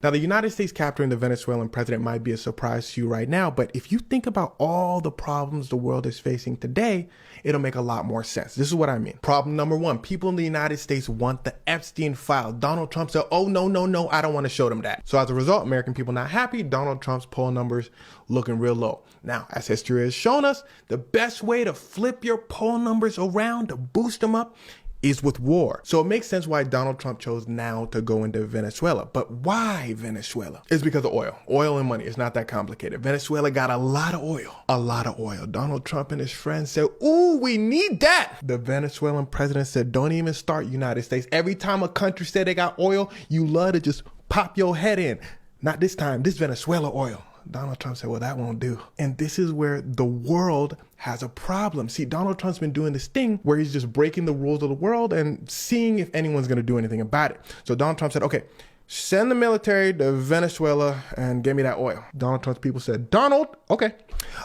Now, the United States capturing the Venezuelan president might be a surprise to you right now, but if you think about all the problems the world is facing today, it'll make a lot more sense. This is what I mean. Problem number one, people in the United States want the Epstein file. Donald Trump said, oh, no, I don't want to show them that. So as a result, American people not happy. Donald Trump's poll numbers looking real low. Now, as history has shown us, the best way to flip your poll numbers around, to boost them up, is with war. So it makes sense why Donald Trump chose now to go into Venezuela. But why Venezuela? It's because of oil. Oil and money. It's not that complicated. Venezuela got a lot of oil. A lot of oil. Donald Trump and his friends said, ooh, we need that. The Venezuelan president said, don't even start United States. Every time a country said they got oil, you love to just pop your head in. Not this time. This Venezuela oil. Donald Trump said, well, that won't do. And this is where the world has a problem. See, Donald Trump's been doing this thing where he's just breaking the rules of the world and seeing if anyone's going to do anything about it. So Donald Trump said, okay, send the military to Venezuela and get me that oil. Donald Trump's people said, Donald, okay.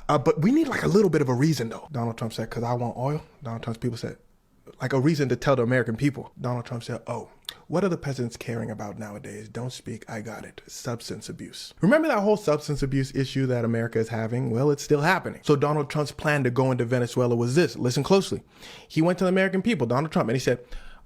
But we need like a little bit of a reason though. Donald Trump said, because I want oil. Donald Trump's people said, like a reason to tell the American people. Donald Trump said, oh, what are the peasants caring about nowadays? Don't speak, I got it. Substance abuse. Remember that whole substance abuse issue that America is having? Well, it's still happening. So Donald Trump's plan to go into Venezuela was this. Listen closely. He went to the American people, Donald Trump, and he said,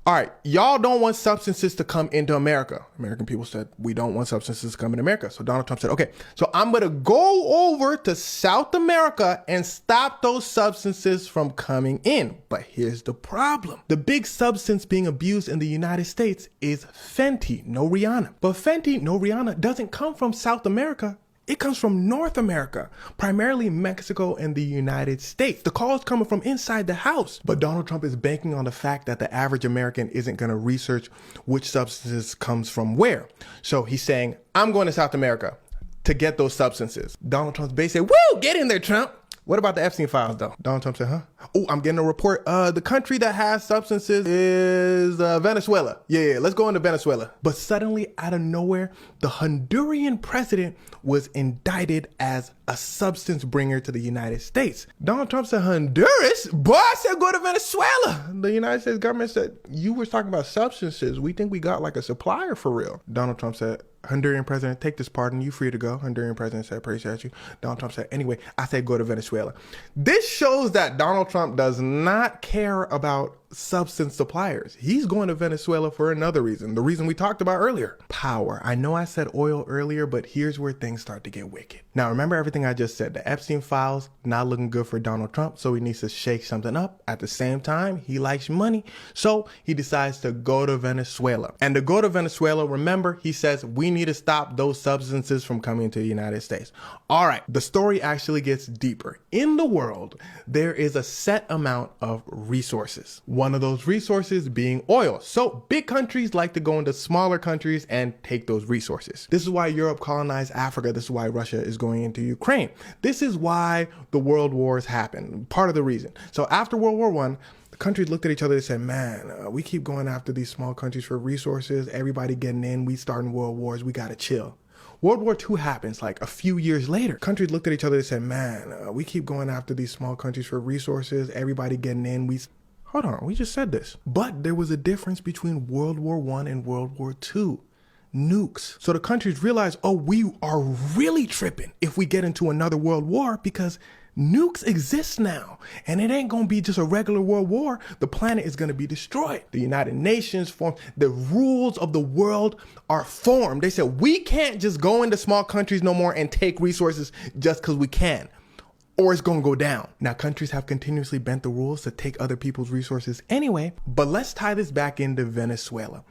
all right, y'all don't want substances to come into America. American people said, we don't want substances to come in America. So Donald Trump said, okay, so I'm going to go over to South America and stop those substances from coming in. But here's the problem. The big substance being abused in the United States is Fenty, no Rihanna. But Fenty, no Rihanna doesn't come from South America. It comes from North America, primarily Mexico and the United States. The call is coming from inside the house. But Donald Trump is banking on the fact that the average American isn't going to research which substances comes from where. So he's saying, I'm going to South America to get those substances. Donald Trump's base said, woo, get in there, Trump. What about the Epstein files, though? Donald Trump said, huh? Oh, I'm getting a report. The country that has substances is Venezuela. Yeah, let's go into Venezuela. But suddenly, out of nowhere, the Honduran president was indicted as a substance bringer to the United States. Donald Trump said, Honduras? Boy, I said go to Venezuela. The United States government said, you were talking about substances. We think we got like a supplier for real. Donald Trump said, Honduran president, take this pardon. You free to go. Honduran president said, appreciate you. Donald Trump said, anyway, I said go to Venezuela. This shows that Donald Trump does not care about substance suppliers. He's going to Venezuela for another reason. The reason we talked about earlier. Power. I know I said oil earlier, but here's where things start to get wicked. Now, remember everything I just said. The Epstein files not looking good for Donald Trump, so he needs to shake something up. At the same time, he likes money, so he decides to go to Venezuela. And to go to Venezuela, remember, he says, we need to stop those substances from coming to the United States. All right, the story actually gets deeper. In the world, there is a set amount of resources. One of those resources being oil. So big countries like to go into smaller countries and take those resources. This is why Europe colonized Africa. This is why Russia is going into Ukraine. This is why the world wars happen. Part of the reason. So after World War I, the countries looked at each other and said, man, we keep going after these small countries for resources. Everybody getting in. We starting world wars. We got to chill. World War II happens like a few years later. Countries looked at each other and said, man, we keep going after these small countries for resources. Everybody getting in. Hold on, we just said this. But there was a difference between World War I and World War II. Nukes. So the countries realized, oh, we are really tripping if we get into another world war because nukes exist now. And it ain't gonna be just a regular world war. The planet is gonna be destroyed. The United Nations formed. The rules of the world are formed. They said, we can't just go into small countries no more and take resources just because we can. Or it's going to go down. Now, countries have continuously bent the rules to take other people's resources anyway, but let's tie this back into Venezuela.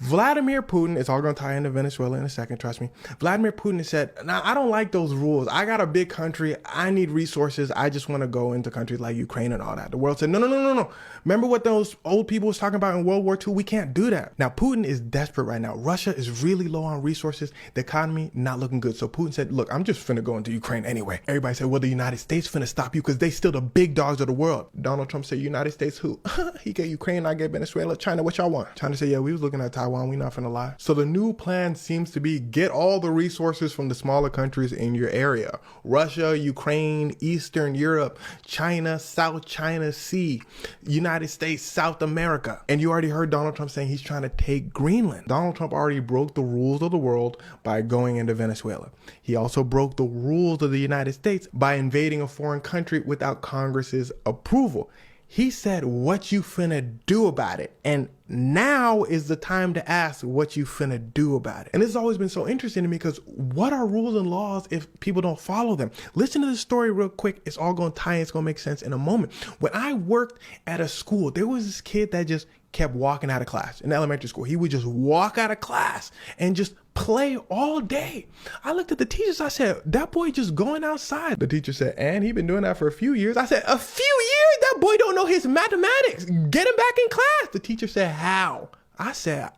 Vladimir Putin, it's all going to tie into Venezuela in a second, trust me. Vladimir Putin has said, nah, I don't like those rules. I got a big country. I need resources. I just want to go into countries like Ukraine and all that. The world said, no. Remember what those old people was talking about in World War II? We can't do that. Now, Putin is desperate right now. Russia is really low on resources. The economy not looking good. So Putin said, look, I'm just finna go into Ukraine anyway. Everybody said, well, the United States finna stop you because they still the big dogs of the world. Donald Trump said, United States who? He get Ukraine, I get Venezuela. China, what y'all want? China said, yeah, we was looking at Taiwan. Taiwan. We not finna lie. So the new plan seems to be get all the resources from the smaller countries in your area. Russia, Ukraine, Eastern Europe, China, South China Sea, United States, South America. And you already heard Donald Trump saying he's trying to take Greenland. Donald Trump already broke the rules of the world by going into Venezuela. He also broke the rules of the United States by invading a foreign country without Congress's approval. He said, what you finna do about it? And now is the time to ask what you finna do about it. And this has always been so interesting to me because what are rules and laws if people don't follow them? Listen to this story real quick. It's all going to tie in. It's going to make sense in a moment. When I worked at a school, there was this kid that just kept walking out of class in elementary school. He would just walk out of class and just play all day. I looked at the teachers. I said, that boy just going outside. The teacher said, and he been doing that for a few years. I said, a few years? That boy don't know his mathematics. Get him back in class. The teacher said, how? I said,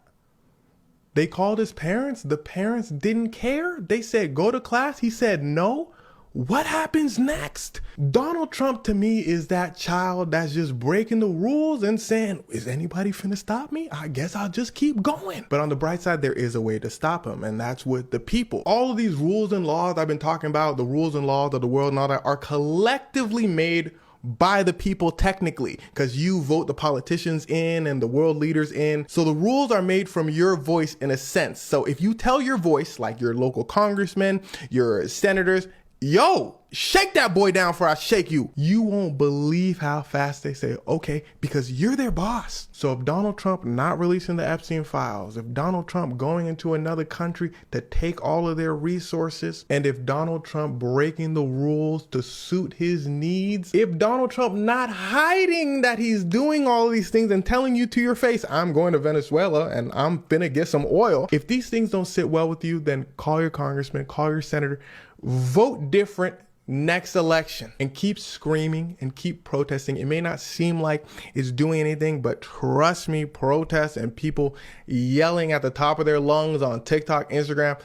they called his parents. The parents didn't care. They said, go to class. He said, no. What happens next? Donald Trump to me is that child that's just breaking the rules and saying, is anybody finna stop me? I guess I'll just keep going. But on the bright side, there is a way to stop him, and that's with the people. All of these rules and laws I've been talking about, the rules and laws of the world and all that, are collectively made by the people technically, because you vote the politicians in and the world leaders in. So the rules are made from your voice in a sense. So if you tell your voice, like your local congressmen, your senators, yo, shake that boy down before I shake you, you won't believe how fast they say, okay, because you're their boss. So if Donald Trump not releasing the Epstein files, if Donald Trump going into another country to take all of their resources, and if Donald Trump breaking the rules to suit his needs, if Donald Trump not hiding that he's doing all of these things and telling you to your face, I'm going to Venezuela and I'm finna get some oil. If these things don't sit well with you, then call your congressman, call your senator, vote different next election, and keep screaming and keep protesting. It may not seem like it's doing anything, but trust me, protests and people yelling at the top of their lungs on TikTok, Instagram,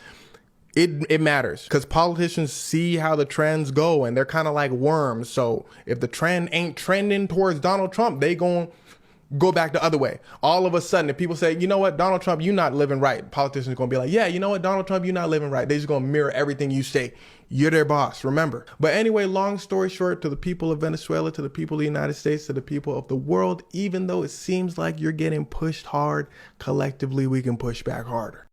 it matters, because politicians see how the trends go and they're kind of like worms. So if the trend ain't trending towards Donald Trump, they gon' go back the other way. All of a sudden, if people say, you know what, Donald Trump, you're not living right, politicians are going to be like, yeah, you know what, Donald Trump, you're not living right. They're just going to mirror everything you say. You're their boss, remember. But anyway, long story short, to the people of Venezuela, to the people of the United States, to the people of the world, even though it seems like you're getting pushed hard, collectively we can push back harder.